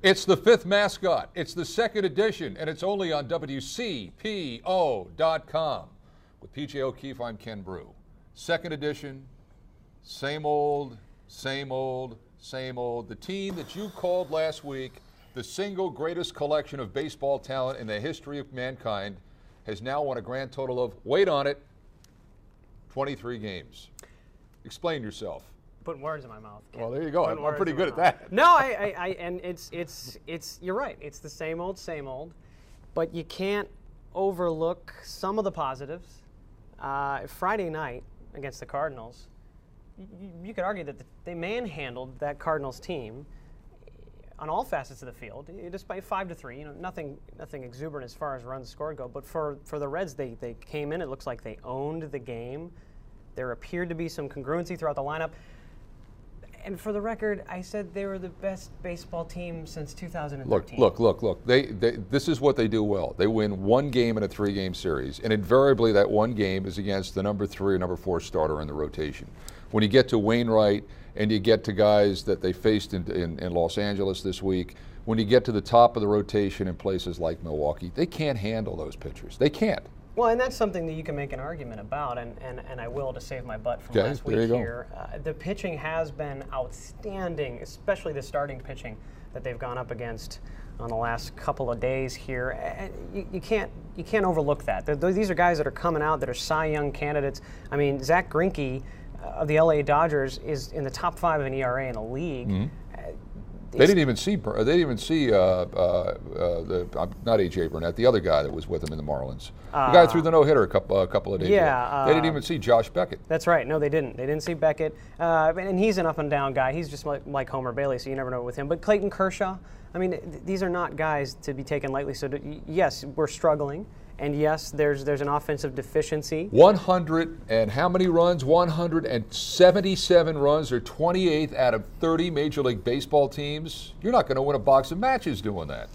It's the Fifth Mascot. It's the second edition, and it's only on WCPO.com. With PJ O'Keefe, I'm Ken Brew. Second edition, same old, same old, same old. The team that you called last week the single greatest collection of baseball talent in the history of mankind has now won a grand total of, wait on it, 23 games. Explain yourself. Putting words in my mouth. Ken. Well, there you go. I'm pretty good at that. No, and it's you're right. It's the same old, but you can't overlook some of the positives. Friday night against the Cardinals, you could argue that they manhandled that Cardinals team on all facets of the field, despite 5-3. You know, nothing exuberant as far as runs scored go. But for the Reds, they came in. It looks like they owned the game. There appeared to be some congruency throughout the lineup. And for the record, I said they were the best baseball team since 2013. Look. This is what they do well. They win one game in a 3-game series, and invariably that one game is against the number 3 or number 4 starter in the rotation. When you get to Wainwright and you get to guys that they faced in Los Angeles this week, when you get to the top of the rotation in places like Milwaukee, they can't handle those pitchers. They can't. Well, and that's something that you can make an argument about, and I will to save my butt from last week here. The pitching has been outstanding, especially the starting pitching that they've gone up against on the last couple of days here. You can't overlook that. These are guys that are coming out that are Cy Young candidates. I mean, Zach Greinke of the LA Dodgers is in the top 5 of an ERA in the league. Mm-hmm. They didn't even see not A.J. Burnett, the other guy that was with him in the Marlins. The guy threw the no-hitter a couple of days ago. They didn't even see Josh Beckett. That's right. No, they didn't. They didn't see Beckett. And he's an up-and-down guy. He's just like Homer Bailey, so you never know with him. But Clayton Kershaw, I mean, these are not guys to be taken lightly. So, yes, we're struggling. And yes, there's an offensive deficiency. 100 and how many runs? 177 runs. They're 28th out of 30 Major League Baseball teams. You're not going to win a box of matches doing that.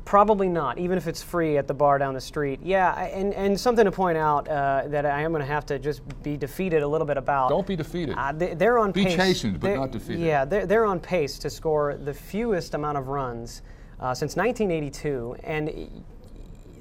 Probably not, even if it's free at the bar down the street. Yeah, and something to point out that I am going to have to just be defeated a little bit about. Don't be defeated. They're on pace. Be chastened, but not defeated. Yeah, they're on pace to score the fewest amount of runs since 1982, and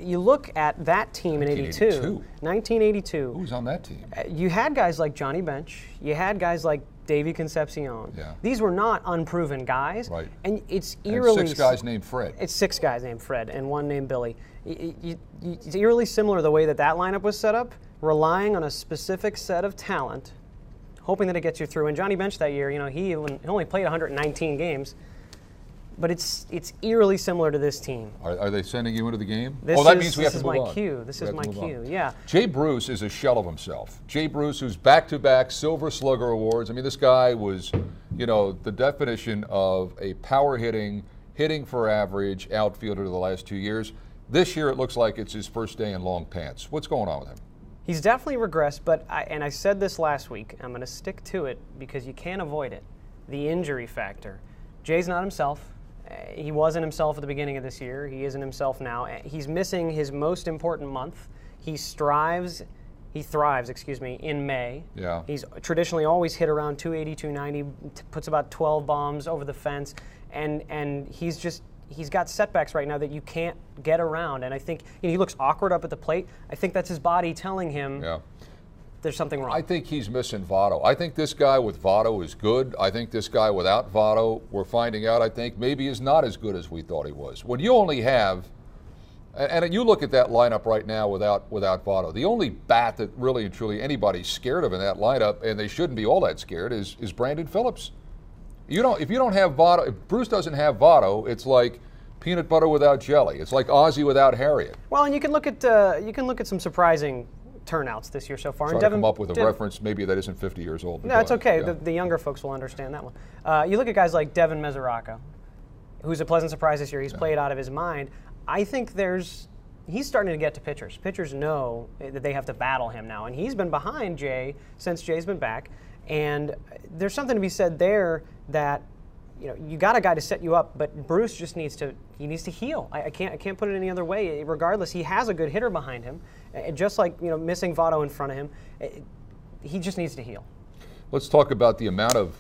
you look at that team in 1982. Who's on that team? You had guys like Johnny Bench. You had guys like Davey Concepcion. Yeah. These were not unproven guys. Right. And it's eerily... And 6 guys named Fred. It's 6 guys named Fred and 1 named Billy. It's eerily similar the way that lineup was set up, relying on a specific set of talent, hoping that it gets you through. And Johnny Bench that year, he only played 119 games. But it's eerily similar to this team. Are they sending you into the game? That means we have to move on. This is my cue. Yeah. Jay Bruce is a shell of himself. Jay Bruce, who's back-to-back Silver Slugger awards. I mean, this guy was, the definition of a power-hitting, hitting for average outfielder the last 2 years. This year, it looks like it's his first day in long pants. What's going on with him? He's definitely regressed, but I said this last week. I'm going to stick to it because you can't avoid it. The injury factor. Jay's not himself. He wasn't himself at the beginning of this year. He isn't himself now. He's missing his most important month. He thrives, in May. Yeah. He's traditionally always hit around 280, 290, puts about 12 bombs over the fence, and he's got setbacks right now that you can't get around. And I think he looks awkward up at the plate. I think that's his body telling him. Yeah. There's something wrong. I think he's missing Votto. I think this guy with Votto is good. I think this guy without Votto, we're finding out, I think, maybe is not as good as we thought he was. When you only have, and you look at that lineup right now without Votto, the only bat that really and truly anybody's scared of in that lineup, and they shouldn't be all that scared, is Brandon Phillips. If you don't have Votto, if Bruce doesn't have Votto, it's like peanut butter without jelly. It's like Ozzie without Harriet. Well, and you can look at some surprising turnouts this year so far. Try to come up with a reference maybe that isn't 50 years old. No, it's okay. Yeah. The younger folks will understand that one. You look at guys like Devin Mesoraco, who's a pleasant surprise this year. He's played out of his mind. I think he's starting to get to pitchers. Pitchers know that they have to battle him now, and he's been behind Jay since Jay's been back. And there's something to be said there that you got a guy to set you up, but Bruce just needs to heal. I can't put it any other way. Regardless, he has a good hitter behind him. Just like missing Votto in front of him, he just needs to heal. Let's talk about the amount of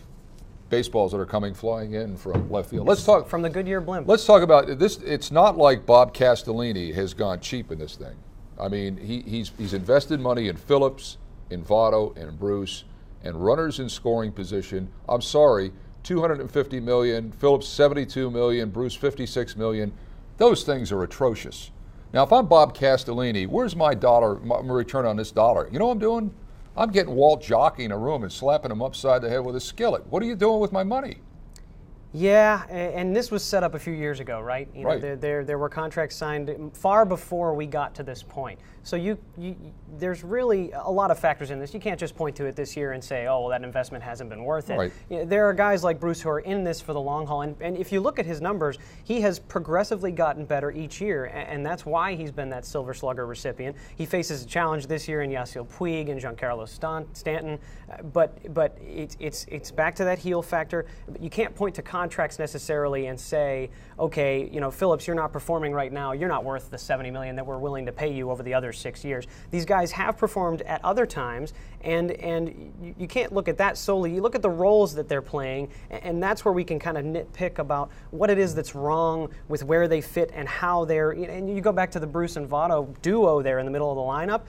baseballs that are coming flying in from left field. Let's talk from the Goodyear blimp. Let's talk about this. It's not like Bob Castellini has gone cheap in this thing. I mean, he's invested money in Phillips, in Votto, and Bruce, and runners in scoring position. I'm sorry, $250 million, Phillips $72 million, Bruce $56 million. Those things are atrocious. Now, if I'm Bob Castellini, where's my return on this dollar? You know what I'm doing? I'm getting Walt Jockey in a room and slapping him upside the head with a skillet. What are you doing with my money? Yeah, and this was set up a few years ago, right? You know, there were contracts signed far before we got to this point. So there's really a lot of factors in this. You can't just point to it this year and say, oh, well, that investment hasn't been worth it. Right. You know, there are guys like Bruce who are in this for the long haul, and if you look at his numbers, he has progressively gotten better each year, and that's why he's been that Silver Slugger recipient. He faces a challenge this year in Yasiel Puig and Giancarlo Stanton, but it's back to that heel factor. You can't point to contracts necessarily and say, okay, you know, Phillips, you're not performing right now. You're not worth the $70 million that we're willing to pay you over the other 6 years. These guys have performed at other times, and you can't look at that solely. You look at the roles that they're playing, and that's where we can kind of nitpick about what it is that's wrong with where they fit and how they're. And you go back to the Bruce and Votto duo there in the middle of the lineup.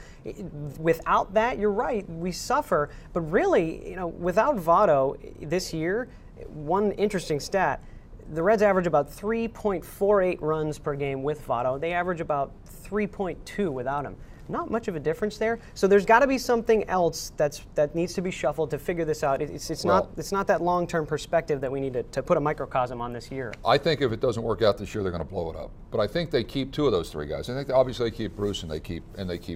Without that, you're right, we suffer. But really, you know, without Votto this year, one interesting stat. The Reds average about 3.48 runs per game with Votto. They average about 3.2 without him. Not much of a difference there. So there's got to be something else that needs to be shuffled to figure this out. It's not that long-term perspective that we need to put a microcosm on this year. I think if it doesn't work out this year, they're going to blow it up. But I think they keep two of those three guys. I think obviously they keep Bruce and they keep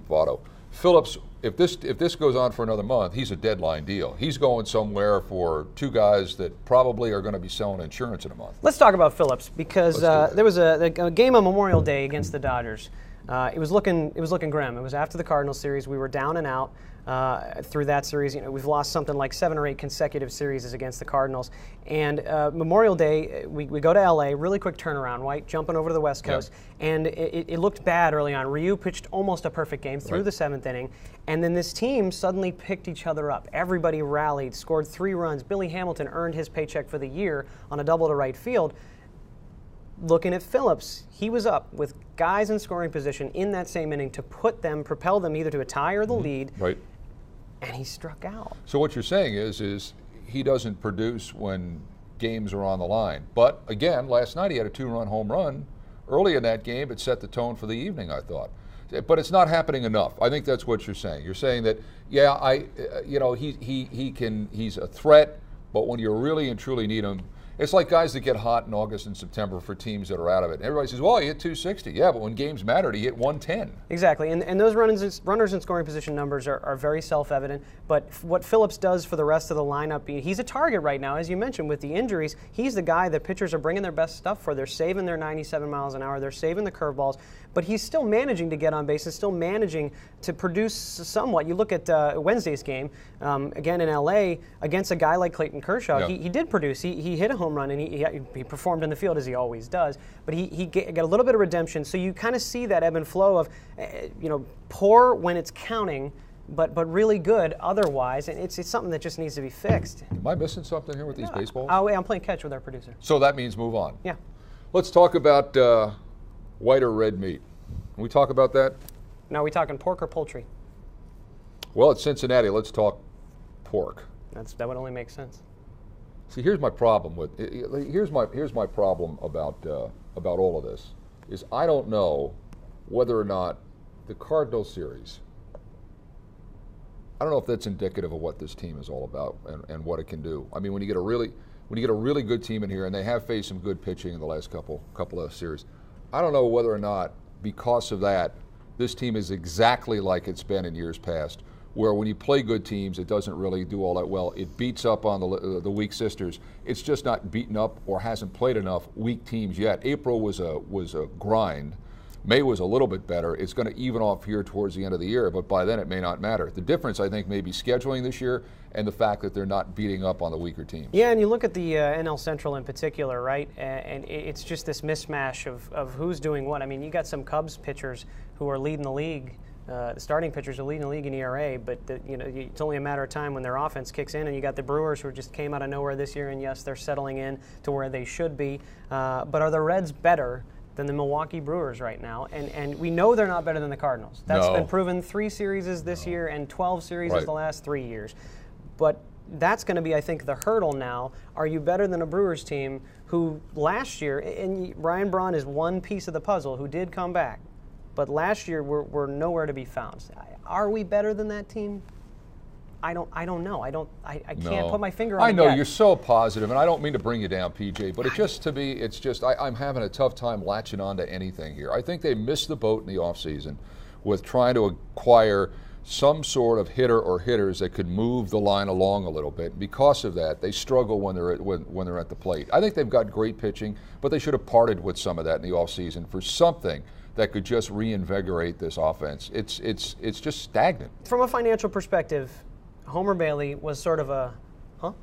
Votto. Phillips, if this goes on for another month, he's a deadline deal. He's going somewhere for two guys that probably are going to be selling insurance in a month. Let's talk about Phillips because there was a game on Memorial Day against the Dodgers. It was looking grim. It was after the Cardinal series. We were down and out through that series. You know, we've lost something like 7 or 8 consecutive series against the Cardinals. And Memorial Day, we go to LA, really quick turnaround, right? Jumping over to the West Coast. Yeah. And it looked bad early on. Ryu pitched almost a perfect game through the 7th inning. And then this team suddenly picked each other up. Everybody rallied, scored 3 runs. Billy Hamilton earned his paycheck for the year on a double to right field. Looking at Phillips, he was up with guys in scoring position in that same inning to propel them either to a tie or the lead. Right. And he struck out. So what you're saying is he doesn't produce when games are on the line. But again, last night he had a 2-run home run. Early in that game, it set the tone for the evening, I thought. But it's not happening enough. I think that's what you're saying. You're saying that, yeah, he's a threat, but when you really and truly need him, it's like guys that get hot in August and September for teams that are out of it. Everybody says, well, he hit 260. Yeah, but when games mattered, he hit 110. Exactly, and those runners in scoring position numbers are very self-evident. But what Phillips does for the rest of the lineup, he's a target right now. As you mentioned, with the injuries, he's the guy that pitchers are bringing their best stuff for. They're saving their 97 miles an hour. They're saving the curveballs. But he's still managing to get on base and still managing to produce somewhat. You look at Wednesday's game, again in L.A., against a guy like Clayton Kershaw. Yeah. He did produce. He hit a home run, and he performed in the field as he always does. But he got a little bit of redemption. So you kind of see that ebb and flow of, poor when it's counting, but really good otherwise. And it's something that just needs to be fixed. Am I missing something here with these baseballs? Oh, wait, I'm playing catch with our producer. So that means move on. Yeah. Let's talk about white or red meat. Can we talk about that? Now, are we talking pork or poultry? Well, it's Cincinnati. Let's talk pork. That would only make sense. See, here's my problem with here's my problem about all of this is I don't know whether or not the Cardinal series. I don't know if that's indicative of what this team is all about and what it can do. I mean, when you get a really good team in here, and they have faced some good pitching in the last couple of series, I don't know whether or not because of that, this team is exactly like it's been in years past, where when you play good teams, it doesn't really do all that well. It beats up on the weak sisters. It's just not beaten up or hasn't played enough weak teams yet. April was a grind. May was a little bit better. It's going to even off here towards the end of the year, but by then it may not matter. The difference, I think, may be scheduling this year and the fact that they're not beating up on the weaker teams. Yeah, and you look at the NL Central in particular, right? And it's just this mismatch of who's doing what. I mean, you got some Cubs pitchers who are leading the league The starting pitchers are leading the league in ERA, but it's only a matter of time when their offense kicks in, and you got the Brewers who just came out of nowhere this year, and yes, they're settling in to where they should be. But are the Reds better than the Milwaukee Brewers right now? And we know they're not better than the Cardinals. That's been proven 3 series this year and 12 series the last 3 years. But that's going to be, I think, the hurdle now. Are you better than a Brewers team who last year, and Ryan Braun is one piece of the puzzle, who did come back, but last year we're nowhere to be found. Are we better than that team? I don't know. I can't put my finger on it. I know you're so positive, and I don't mean to bring you down, PJ, but I'm having a tough time latching on to anything here. I think they missed the boat in the offseason with trying to acquire some sort of hitter or hitters that could move the line along a little bit. Because of that, they struggle when they're at the plate. I think they've got great pitching, but they should have parted with some of that in the offseason for something that could just reinvigorate this offense. It's just stagnant. From a financial perspective, Homer Bailey was sort of a, huh?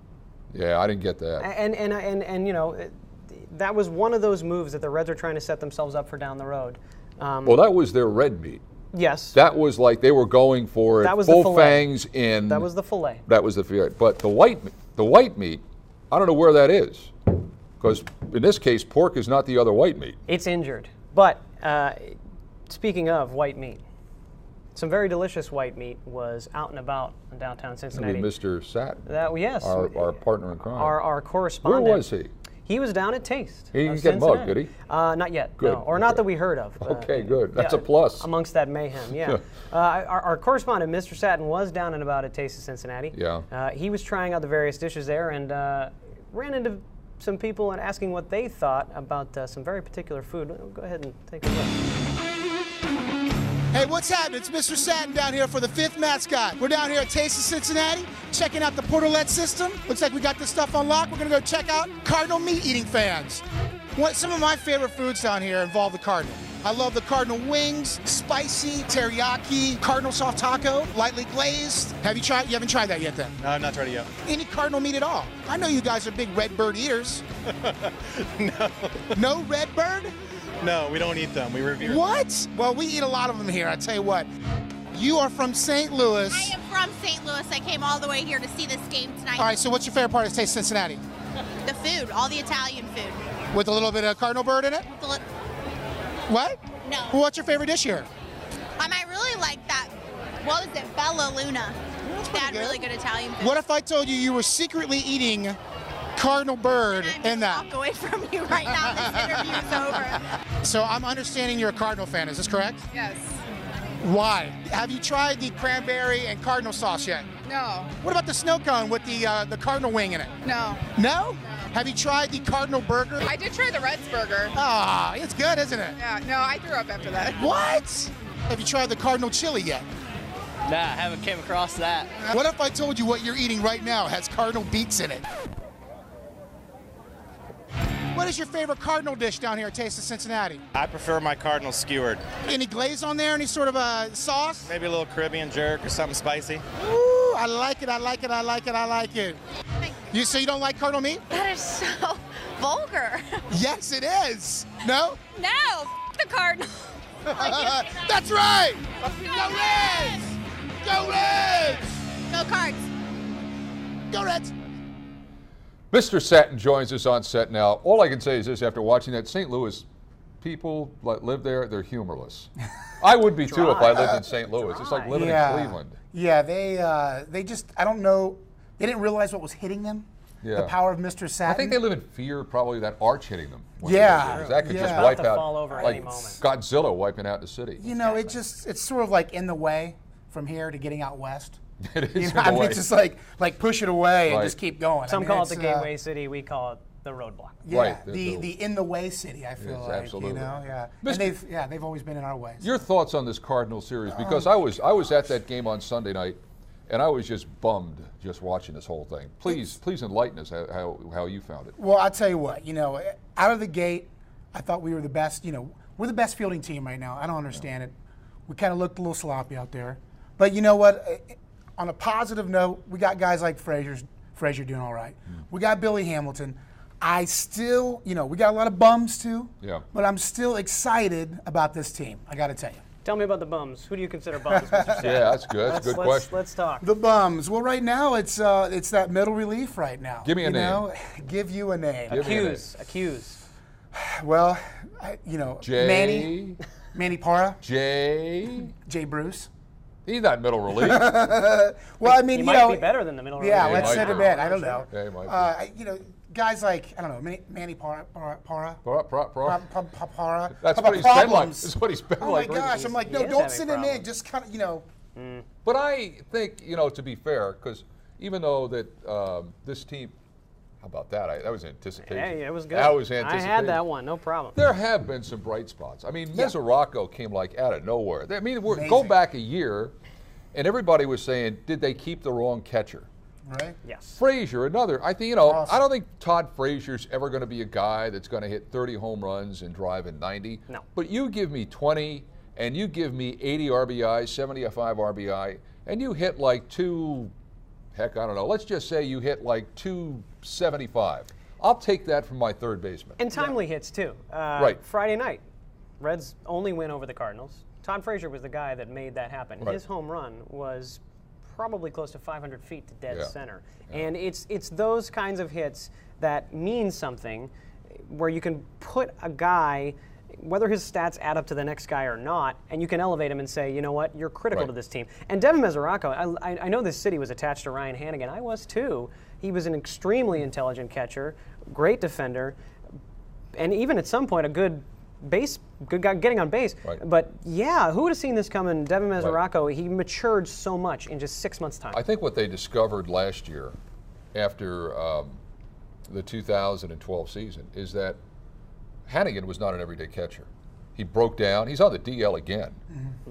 Yeah, I didn't get that. And that was one of those moves that the Reds are trying to set themselves up for down the road. Well, that was their red meat. Yes. That was like they were going for it. That was full the fillet. Fangs in. That was the fillet. That was the fillet. But the white meat, I don't know where that is, because in this case, pork is not the other white meat. It's injured. But speaking of white meat, some very delicious white meat was out and about in downtown Cincinnati. I mean, Mr. Satin. Yes. Our partner in crime. Our correspondent. Where was he? He was down at Taste. He didn't get mugged, did he? Not yet. Good. No, or not that we heard of. Okay, good. That's a plus. Amongst that mayhem, yeah. Our correspondent, Mr. Satin, was down and about at Taste of Cincinnati. Yeah. He was trying out the various dishes there and ran into some people and asking what they thought about some very particular food. Go ahead and take a look. Hey, what's happening? It's Mr. Satin down here for the Fifth Mascot. We're down here at Taste of Cincinnati, checking out the portalette system. Looks like we got this stuff unlocked. We're gonna go check out Cardinal meat eating fans. Some of my favorite foods down here involve the Cardinal. I love the Cardinal wings, spicy, teriyaki, Cardinal soft taco, lightly glazed. You haven't tried that yet then? No, I've not tried it yet. Any Cardinal meat at all? I know you guys are big red bird eaters. No. No red bird? No, we don't eat them. We revere them. What? Well, we eat a lot of them here, I tell you what. You are from St. Louis. I am from St. Louis. I came all the way here to see this game tonight. All right, so what's your favorite part of Taste of Cincinnati? The food, all the Italian food. With a little bit of Cardinal bird in it? What? No. Well, what's your favorite dish here? I really like that, what was it, Bella Luna. They had good. really good Italian food. What if I told you were secretly eating Cardinal bird in that? Walk away from you right now. This interview's over. So I'm understanding you're a Cardinal fan, is this correct? Yes. Why? Have you tried the cranberry and Cardinal sauce yet? No. What about the snow cone with the Cardinal wing in it? No. No? Have you tried the Cardinal burger? I did try the Reds burger. Ah, it's good, isn't it? Yeah. No, I threw up after that. What? Have you tried the Cardinal chili yet? Nah, I haven't came across that. What if I told you what you're eating right now has Cardinal beets in it? What is your favorite Cardinal dish down here at Taste of Cincinnati? I prefer my Cardinal skewered. Any glaze on there? Any sort of a sauce? Maybe a little Caribbean jerk or something spicy. Ooh, I like it, I like it, I like it, I like it. So you don't like Cardinal meat? That is so vulgar. Yes, it is. No? No, the Cardinal. That's right! Go Reds! Go Reds! Go Cards. Go Reds! Mr. Satin joins us on set now. All I can say is this: after watching that, St. Louis people that live there, they're humorless. I would be too if I lived in St. Louis. It's like living in Cleveland. Yeah, they just, I don't know, they didn't realize what was hitting them. Yeah. The power of Mr. Satin. I think they live in fear, probably that arch hitting them. Yeah. That could Yeah. just About wipe to out, fall over at like any moment. Godzilla wiping out the city. You know, it's sort of like in the way from here to getting out west. It is You in know, a I mean, way. it's just like push it away and Right. just keep going. Some I mean, call it it's, the gateway city. We call it the roadblock. Yeah, Right, the in the way city. I feel Yes, like absolutely. you know, yeah. Mr. And they've always been in our way. Your thoughts on this Cardinal series? Because I was at that game on Sunday night, and I was just bummed just watching this whole thing. Please enlighten us how you found it. Well, I'll tell you what. You know, out of the gate, I thought we were the best. You know, we're the best fielding team right now. I don't understand it. We kind of looked a little sloppy out there, but you know what? On a positive note, we got guys like Frazier doing all right. We got Billy Hamilton. I still, you know, we got a lot of bums too. Yeah. But I'm still excited about this team. I got to tell you. Tell me about the bums. Who do you consider bums, Mr. Satt? Yeah, that's good. That's a good question. Let's talk. The bums. Well, right now it's that middle relief right now. Give me a name. Give you a name. Accuse. Well, Jay. Manny Parra. Jay Bruce. He's not middle relief. Well, I mean, he might be better than the middle relief. Yeah, he let's might set be. him in. I don't know. Yeah, he might be. Guys like Manny Parra. That's what he's been like. That's what he's been Oh like. my gosh! I'm like, no, don't send him in. Just kind of, But I think, to be fair, because even though that this team, how about that? That was anticipation. Hey, it was good. That was anticipation. I had that one, no problem. There have been some bright spots. I mean, Mesoraco came like out of nowhere. I mean, go back a year, and everybody was saying, did they keep the wrong catcher? right? Yes. Frazier, another. I think, Awesome. I don't think Todd Frazier's ever going to be a guy that's going to hit 30 home runs and drive in 90. No. But you give me 20, and you give me 80 RBI, 75 RBI, and you hit like I don't know. Let's just say you hit like 275. I'll take that from my third baseman. And timely hits, too. Right. Friday night, Reds' only win over the Cardinals. Todd Frazier was the guy that made that happen. Right. His home run was probably close to 500 feet to dead center. Yeah. And it's those kinds of hits that mean something, where you can put a guy, whether his stats add up to the next guy or not, and you can elevate him and say, you know what, you're critical to this team. And Devin Mesoraco, I know this city was attached to Ryan Hannigan. I was too. He was an extremely intelligent catcher, great defender, and even at some point a good guy getting on base. Right. But yeah, who would have seen this coming? Devin Mesoraco, he matured so much in just 6 months' time. I think what they discovered last year after the 2012 season is that Hannigan was not an everyday catcher. He broke down. He's on the DL again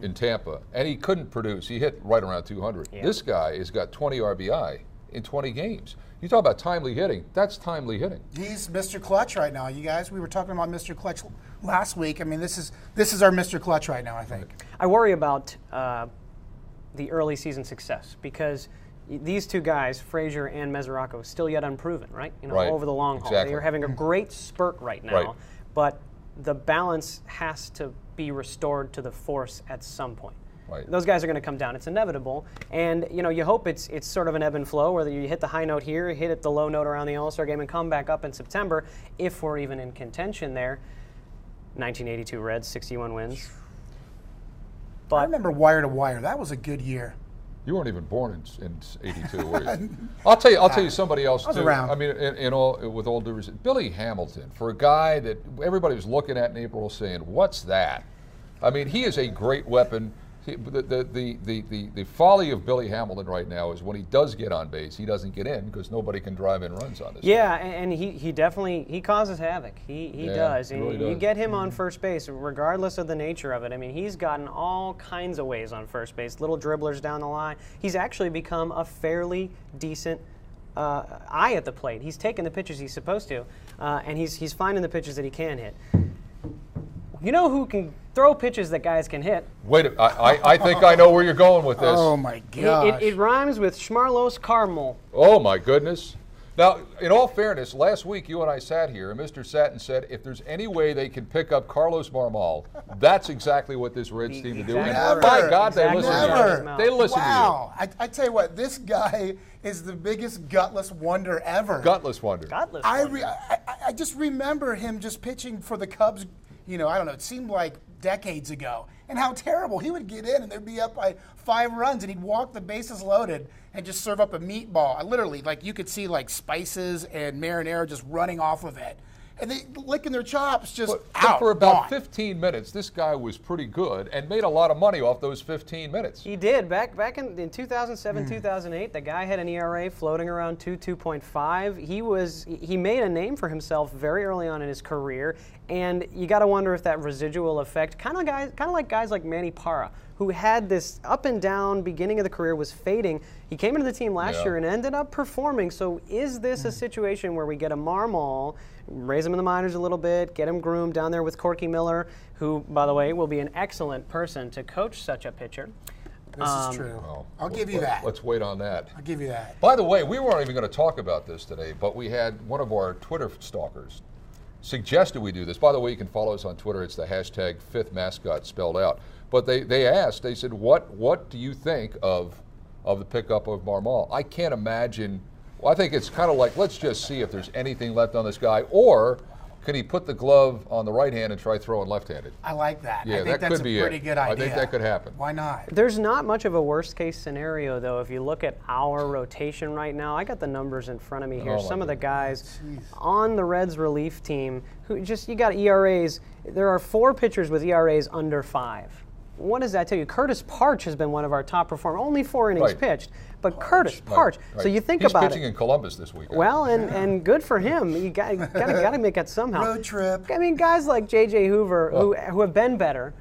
in Tampa, and he couldn't produce. He hit right around 200. Yeah. This guy has got 20 RBI in 20 games. You talk about timely hitting. That's timely hitting. He's Mr. Clutch right now, you guys. We were talking about Mr. Clutch last week. I mean, this is our Mr. Clutch right now, I think. I worry about the early season success because these two guys, Frazier and Mesoraco, still yet unproven, right? Right. Over the long haul. Exactly. They're having a great spurt right now, Right. but the balance has to be restored to the force at some point. Right. Those guys are going to come down. It's inevitable. And, you hope it's sort of an ebb and flow, where you hit the high note here, hit it the low note around the All-Star game, and come back up in September, if we're even in contention there. 1982 Reds, 61 wins. But I remember wire to wire. That was a good year. You weren't even born in '82, were you? I'll tell you somebody else I was too. around. I mean, with all due respect, Billy Hamilton, for a guy that everybody was looking at in April saying, "What's that?" I mean, he is a great weapon. The folly of Billy Hamilton right now is when he does get on base, he doesn't get in because nobody can drive in runs on this. yeah, and he definitely causes havoc. He does. he And really you does. get him on first base, regardless of the nature of it. I mean, he's gotten all kinds of ways on first base, little dribblers down the line. He's actually become a fairly decent eye at the plate. He's taking the pitches he's supposed to, and he's finding the pitches that he can hit. You know who can throw pitches that guys can hit? Wait, I think I know where you're going with this. Oh, my gosh. It rhymes with Schmarlos Cardinal. Oh my goodness. Now, in all fairness, last week you and I sat here, and Mr. Satin said, if there's any way they can pick up Carlos Mármol, that's exactly what this Reds team to do. And Exactly. by God, they Exactly. listen Never. to you. They listen Wow. I tell you what, this guy is the biggest gutless wonder ever. to you. Gutless wonder. Godless. I just remember him just pitching for the Cubs, I don't know, it seemed like decades ago. And how terrible. He would get in and they'd be up by 5 runs and he'd walk the bases loaded and just serve up a meatball. Literally, you could see spices and marinara just running off of it. And they licking their chops just But out. for about gone. 15 minutes, this guy was pretty good and made a lot of money off those 15 minutes. He did. Back in 2007, 2008, the guy had an ERA floating around 2.5. He made a name for himself very early on in his career, and you got to wonder if that residual effect, kind of like guys like Manny Parra, who had this up and down beginning of the career, was fading. He came into the team last year and ended up performing. So is this a situation where we get a Mármol, raise him in the minors a little bit, get him groomed down there with Corky Miller, who, by the way, will be an excellent person to coach such a pitcher? This is true. I'll give you that. Let's wait on that. I'll give you that. By the way, we weren't even going to talk about this today, but we had one of our Twitter stalkers suggested we do this. By the way, you can follow us on Twitter. It's the hashtag Fifth Mascot spelled out. But they asked, they said, what do you think of the pickup of Mármol? I can't imagine. Well, I think it's kind of like, let's just see if there's anything left on this guy, or can he put the glove on the right hand and try throwing left-handed? I like that. Yeah, I think that that's could be a pretty good idea. I think that could happen. Why not? There's not much of a worst-case scenario, though. If you look at our rotation right now, I got the numbers in front of me here. Oh, Some of the guys Jeez. on the Reds relief team who just, you got ERAs. There are 4 pitchers with ERAs under 5. What does that tell you? Curtis Parch has been one of our top performers. Only 4 innings Right. pitched, but Curtis Parch. Right. So you think He's about pitching in Columbus this week. Well, and good for him. You got to make that somehow. Road trip. I mean, guys like J.J. Hoover, who have been better,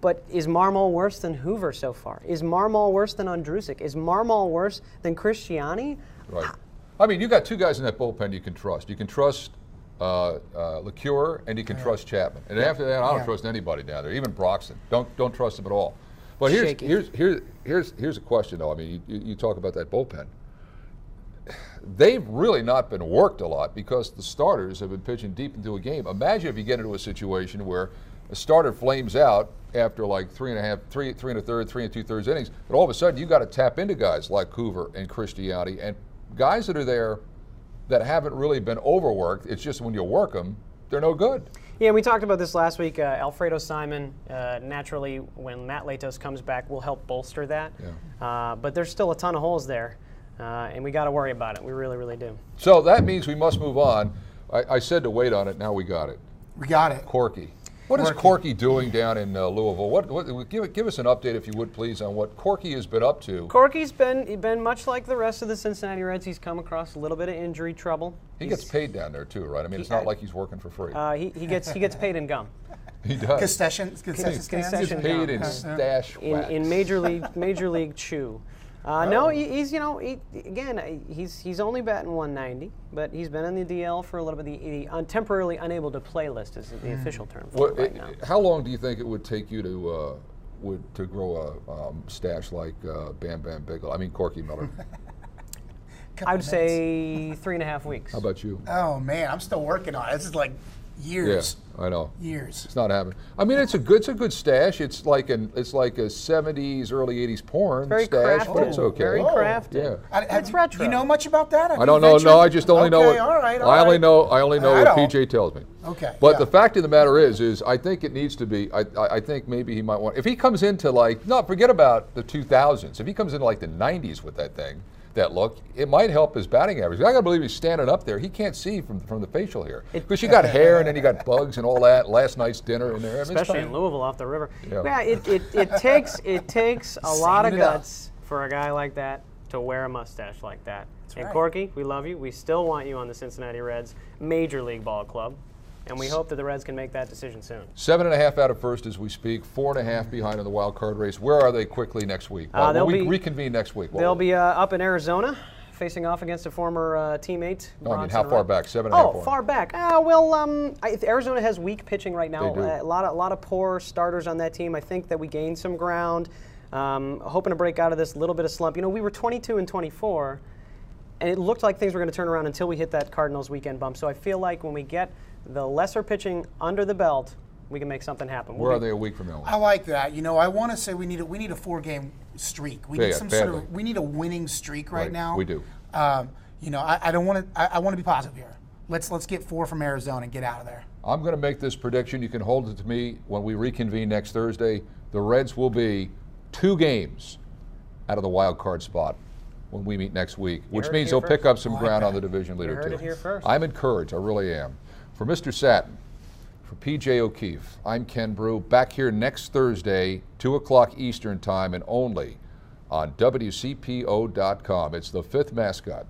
but is Mármol worse than Hoover so far? Is Mármol worse than Andrusic? Is Mármol worse than Cristiani? Right. I mean, you got 2 guys in that bullpen you can trust. You can trust LeCure, and you can trust Chapman. And after that, I don't trust anybody down there, even Broxton. Don't trust him at all. But here's a question, though. I mean, you talk about that bullpen. They've really not been worked a lot because the starters have been pitching deep into a game. Imagine if you get into a situation where a starter flames out after like 3 1/3, 3 2/3 innings, but all of a sudden you got to tap into guys like Hoover and Cristiani and guys that are there that haven't really been overworked. It's just when you work them, they're no good. Yeah, we talked about this last week. Alfredo Simon, naturally, when Matt Latos comes back, will help bolster that. Yeah. But there's still a ton of holes there, and we got to worry about it. We really, really do. So that means we must move on. I said to wait on it. Now we got it. We got it. Corky. What is Corky doing down in Louisville? Give us an update, if you would, please, on what Corky has been up to. Corky's been much like the rest of the Cincinnati Reds. He's come across a little bit of injury trouble. He gets paid down there too, right? I mean, it's not like he's working for free. He gets paid in gum. He does. Concession He's concession paid gum. in stash wax. in Major League Chew. No, he's he's only batting 190, but he's been in the DL for a little bit. The temporarily unable to play list is the official term for it right now. How long do you think it would take you to grow a stash like Bam Bam Bigelow? I mean, Corky Miller. I would say 3.5 weeks. How about you? Oh man, I'm still working on it. This is like years. Yeah, I know. Years. It's not happening. I mean, it's a good stash. It's like a 70s, early 80s porn Very stash, crafted. but it's okay. Very crafted. Yeah. It's retro. Do you know much about that? I don't know. No, I just only know. Okay, all right. I only know what don't. PJ tells me. Okay. But yeah. the fact of the matter is I think it needs to be. I think maybe he might want. If he comes into forget about the 2000s. If he comes into like the 90s with that look, it might help his batting average. I gotta believe he's standing up there. He can't see from the facial hair because you got hair and then you got bugs and all that. Last night's dinner in there, especially in Louisville off the river. Yeah. It takes a lot of guts for a guy like that to wear a mustache like that. And right. Corky, we love you. We still want you on the Cincinnati Reds Major League Ball Club. And we hope that the Reds can make that decision soon. 7.5 out of first as we speak, 4.5 behind in the wild card race. Where are they quickly next week? We reconvene next week. They'll be up in Arizona, facing off against a former teammate. No, I mean, how far back? 7.5. Oh, far back. Arizona has weak pitching right now. They do. A lot of poor starters on that team. I think that we gained some ground. Hoping to break out of this little bit of slump. We were 22-24, and it looked like things were going to turn around until we hit that Cardinals weekend bump. So I feel like when we get the lesser pitching under the belt, we can make something happen. Where are they a week from now? I like that. I want to say we need a 4-game streak. We need we need a winning streak right now. We do. I don't want to. I want to be positive here. Let's get 4 from Arizona and get out of there. I'm going to make this prediction. You can hold it to me when we reconvene next Thursday. The Reds will be 2 games out of the wild card spot when we meet next week, which means they'll pick up some ground on the division leader too. You heard it here first. I'm encouraged. I really am. For Mr. Satin, for PJ O'Keefe, I'm Ken Brew. Back here next Thursday, 2 o'clock Eastern Time, and only on WCPO.com. It's the Fifth Mascot.